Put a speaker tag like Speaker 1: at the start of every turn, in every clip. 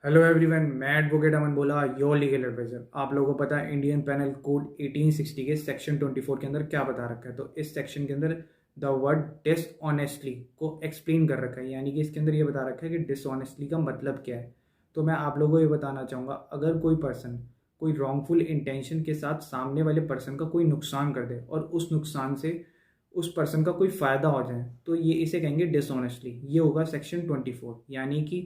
Speaker 1: Hello everyone, मैं advocate अमन बोला, your legal adviser. आप लोगों को पता है इंडियन पेनल कोड 1860 के सेक्शन 24 के अंदर क्या बता रखा है। तो इस सेक्शन के अंदर द वर्ड डिसऑनेस्टली को एक्सप्लेन कर रखा है, यानी कि इसके अंदर ये बता रखा है कि डिसऑनेस्टली का मतलब क्या है। तो मैं आप लोगों को ये बताना चाहूँगा, अगर कोई पर्सन कोई रॉन्गफुल इंटेंशन के साथ सामने वाले पर्सन का कोई नुकसान कर दे और उस नुकसान से उस पर्सन का कोई फ़ायदा हो जाए, तो ये इसे कहेंगे डिसऑनेस्टली। ये होगा सेक्शन 24। यानी कि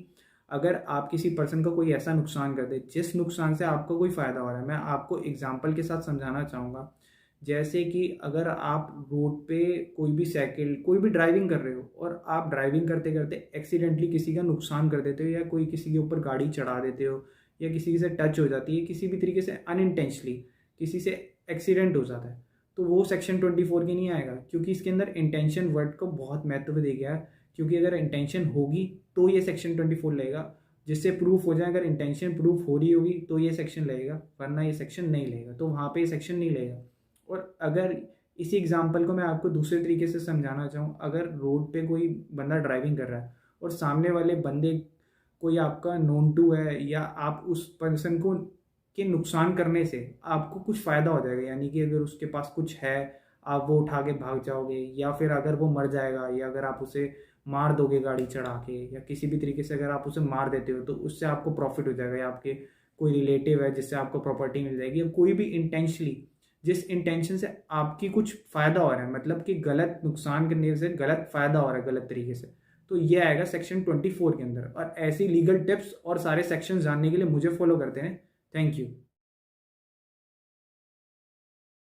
Speaker 1: अगर आप किसी पर्सन का कोई ऐसा नुकसान कर दे जिस नुकसान से आपको कोई फ़ायदा हो रहा है। मैं आपको एग्जांपल के साथ समझाना चाहूँगा। जैसे कि अगर आप रोड पे कोई भी साइकिल कोई भी ड्राइविंग कर रहे हो और आप ड्राइविंग करते करते एक्सीडेंटली किसी का नुकसान कर देते हो, या कोई किसी के ऊपर गाड़ी चढ़ा देते हो, या किसी से टच हो जाती है, किसी भी तरीके से अनइंटेंशनली किसी से एक्सीडेंट हो जाता है, तो वो सेक्शन 24 के नहीं आएगा, क्योंकि इसके अंदर इंटेंशन वर्ड को बहुत महत्व दिया गया है। क्योंकि अगर इंटेंशन होगी तो ये सेक्शन 24 लगेगा, जिससे प्रूफ हो जाए। अगर इंटेंशन प्रूफ हो रही होगी तो ये सेक्शन लगेगा, वरना ये सेक्शन नहीं लगेगा, तो वहाँ पे ये सेक्शन नहीं लगेगा। और अगर इसी एग्जांपल को मैं आपको दूसरे तरीके से समझाना चाहूँ, अगर रोड पे कोई बंदा ड्राइविंग कर रहा है और सामने वाले बंदे कोई आपका नोन टू है, या आप उस पर्सन को के नुकसान करने से आपको कुछ फ़ायदा हो जाएगा, यानी कि अगर उसके पास कुछ है आप वो उठा के भाग जाओगे, या फिर अगर वो मर जाएगा, या अगर आप उसे मार दोगे गाड़ी चढ़ा के, या किसी भी तरीके से अगर आप उसे मार देते हो, तो उससे आपको प्रॉफिट हो जाएगा, या आपके कोई रिलेटिव है जिससे आपको प्रॉपर्टी मिल जाएगी। कोई भी इंटेंशनली जिस इंटेंशन से आपकी कुछ फ़ायदा हो रहा है, मतलब कि गलत नुकसान करने से गलत फ़ायदा हो रहा है गलत तरीके से, तो ये आएगा सेक्शन 24 के अंदर। और ऐसी लीगल टिप्स और सारे सेक्शन जानने के लिए मुझे फॉलो करते हैं। Thank you.